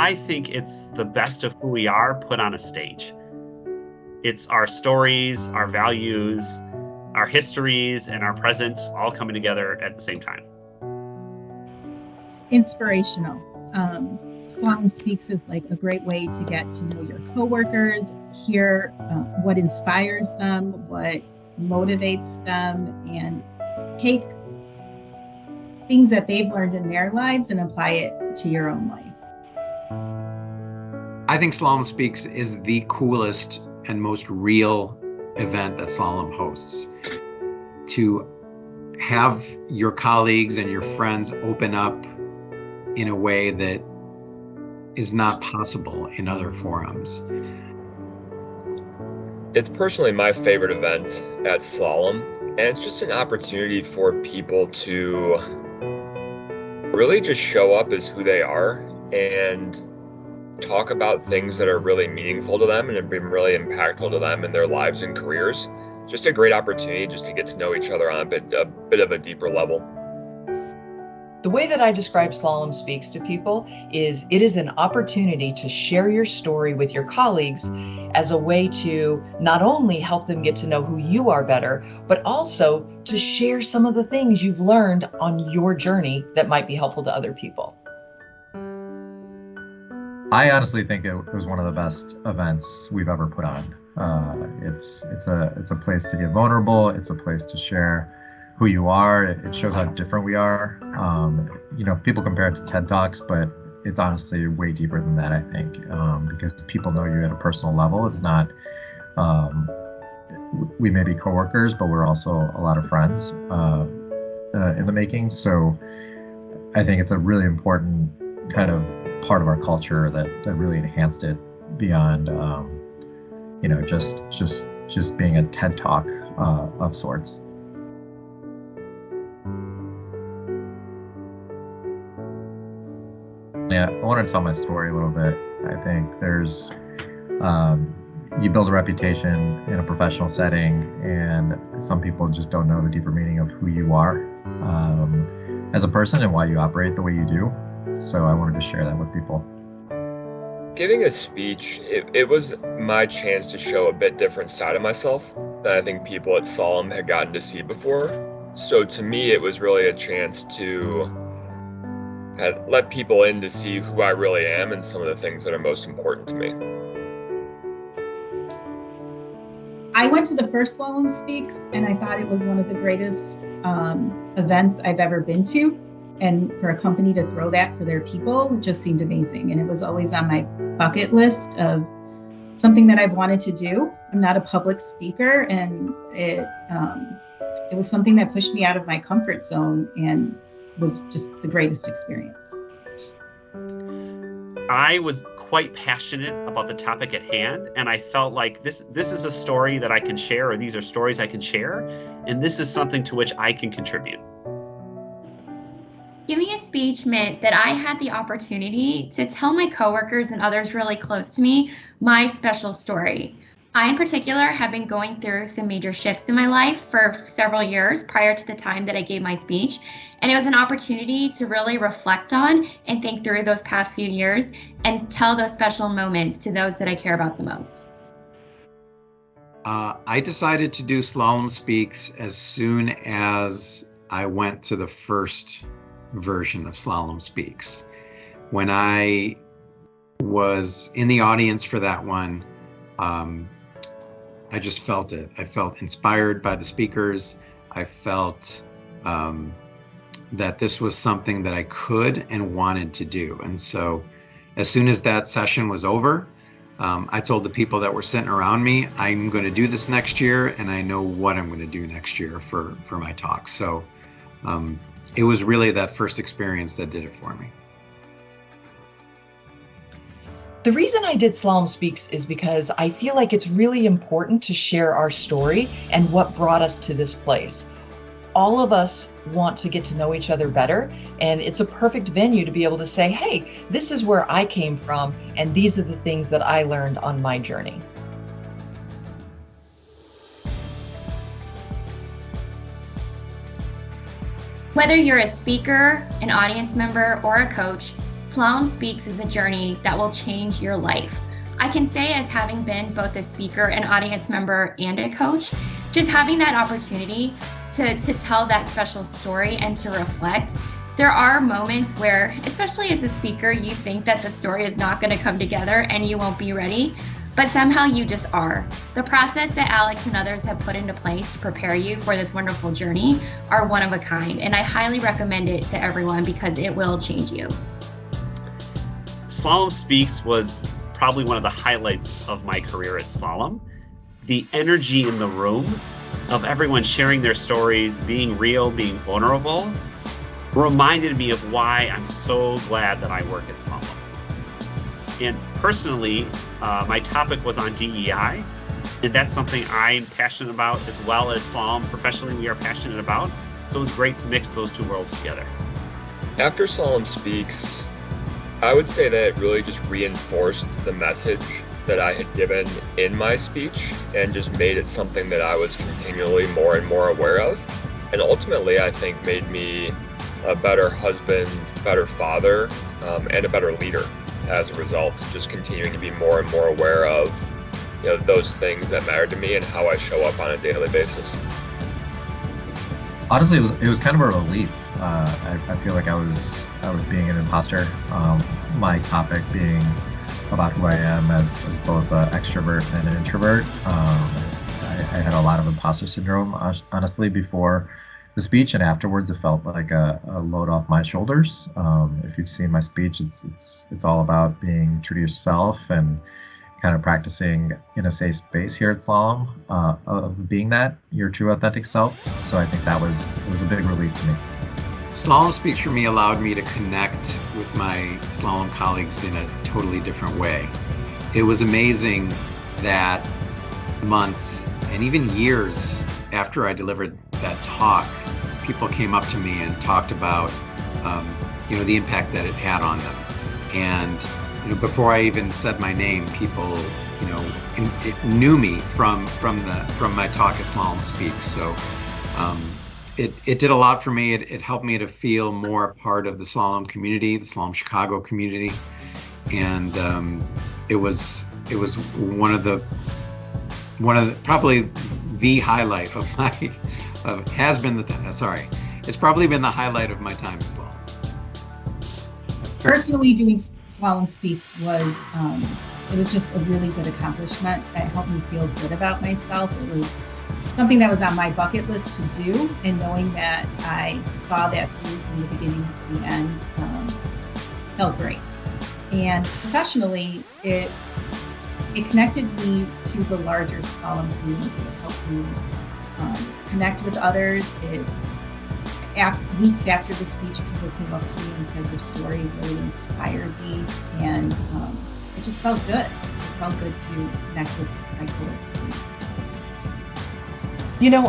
I think it's the best of who we are put on a stage. It's our stories, our values, our histories, and our present all coming together at the same time. Inspirational. Slalom Speaks is like a great way to get to know your coworkers, hear what inspires them, what motivates them, and take things that they've learned in their lives and apply it to your own life. I think Slalom Speaks is the coolest and most real event that Slalom hosts. To have your colleagues and your friends open up in a way that is not possible in other forums. It's personally my favorite event at Slalom, and it's just an opportunity for people to really just show up as who they are and talk about things that are really meaningful to them and have been really impactful to them in their lives and careers. Just a great opportunity just to get to know each other on a bit of a deeper level. The way that I describe Slalom Speaks to people is it is an opportunity to share your story with your colleagues as a way to not only help them get to know who you are better, but also to share some of the things you've learned on your journey that might be helpful to other people. I honestly think it was one of the best events we've ever put on. It's a place to get vulnerable. It's a place to share who you are. It shows how different we are. People compare it to TED Talks, but it's honestly way deeper than that, I think, because people know you at a personal level. It's not, we may be coworkers, but we're also a lot of friends in the making. So I think it's a really important kind of part of our culture that really enhanced it beyond, just being a TED Talk of sorts. Yeah, I want to tell my story a little bit. I think there's, you build a reputation in a professional setting, and some people just don't know the deeper meaning of who you are as a person and why you operate the way you do. So I wanted to share that with people. Giving a speech, it was my chance to show a bit different side of myself that I think people at Slalom had gotten to see before. So to me, it was really a chance to let people in to see who I really am and some of the things that are most important to me. I went to the first Slalom Speaks, and I thought it was one of the greatest events I've ever been to. And for a company to throw that for their people just seemed amazing. And it was always on my bucket list of something that I've wanted to do. I'm not a public speaker, and it was something that pushed me out of my comfort zone and was just the greatest experience. I was quite passionate about the topic at hand, and I felt like this is a story that I can share, or these are stories I can share, and this is something to which I can contribute. Giving a speech meant that I had the opportunity to tell my coworkers and others really close to me my special story. I, in particular, have been going through some major shifts in my life for several years prior to the time that I gave my speech. And it was an opportunity to really reflect on and think through those past few years and tell those special moments to those that I care about the most. I decided to do Slalom Speaks as soon as I went to the first version of Slalom Speaks. When I was in the audience for that one, I just felt it. I felt inspired by the speakers. I felt that this was something that I could and wanted to do. And so as soon as that session was over, I told the people that were sitting around me, I'm going to do this next year, and I know what I'm going to do next year for my talk. So it was really that first experience that did it for me. The reason I did Slalom Speaks is because I feel like it's really important to share our story and what brought us to this place. All of us want to get to know each other better, and it's a perfect venue to be able to say, hey, this is where I came from, and these are the things that I learned on my journey. Whether you're a speaker, an audience member, or a coach, Slalom Speaks is a journey that will change your life. I can say, as having been both a speaker, an audience member, and a coach, just having that opportunity to tell that special story and to reflect. There are moments where, especially as a speaker, you think that the story is not going to come together and you won't be ready, but somehow you just are. The process that Alex and others have put into place to prepare you for this wonderful journey are one of a kind, and I highly recommend it to everyone because it will change you. Slalom Speaks was probably one of the highlights of my career at Slalom. The energy in the room of everyone sharing their stories, being real, being vulnerable, reminded me of why I'm so glad that I work at Slalom. And personally, my topic was on DEI, and that's something I'm passionate about, as well as Slalom professionally we are passionate about. So it was great to mix those two worlds together. After Slalom Speaks, I would say that it really just reinforced the message that I had given in my speech and just made it something that I was continually more and more aware of. And ultimately, I think made me a better husband, better father, and a better leader as a result. Just continuing to be more and more aware of, those things that matter to me and how I show up on a daily basis. Honestly, it was kind of a relief. I feel like I was being an imposter. My topic being about who I am as both an extrovert and an introvert. I had a lot of imposter syndrome, honestly, before the speech, and afterwards it felt like a load off my shoulders. If you've seen my speech, it's all about being true to yourself and kind of practicing in a safe space here at Slalom, of being that your true authentic self. So I think it was a big relief to me. Slalom Speaks for me allowed me to connect with my slalom colleagues in a totally different way. It was amazing that months and even years after I delivered that talk, people came up to me and talked about, the impact that it had on them. And before I even said my name, people, knew me from my talk at Slalom Speaks. So. It did a lot for me. It helped me to feel more a part of the slalom community, the Slalom Chicago community, and it was one of the probably the highlight of my it's probably been the highlight of my time at Slalom. Personally, doing Slalom Speaks was just a really good accomplishment that helped me feel good about myself. It was something that was on my bucket list to do, and knowing that I saw that through from the beginning to the end felt great. And professionally, it connected me to the larger slalom community. It helped me connect with others. Weeks after the speech, people came up to me and said, "Your story really inspired me," and it just felt good. It felt good to connect with my coworkers.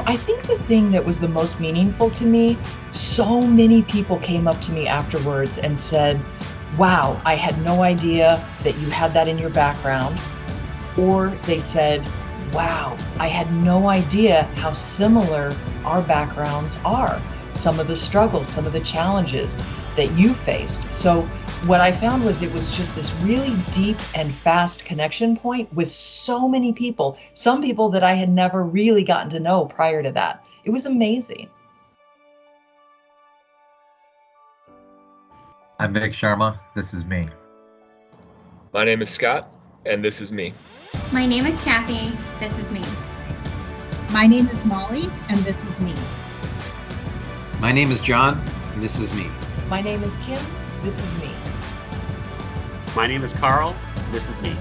I think the thing that was the most meaningful to me, so many people came up to me afterwards and said, "Wow, I had no idea that you had that in your background." Or they said, "Wow, I had no idea how similar our backgrounds are. Some of the struggles, some of the challenges that you faced." So what I found was it was just this really deep and fast connection point with so many people, some people that I had never really gotten to know prior to that. It was amazing. I'm Vic Sharma. This is me. My name is Scott, and this is me. My name is Kathy. This is me. My name is Molly, and this is me. My name is John, and this is me. My name is Kim. This is me. My name is Carl. This is me.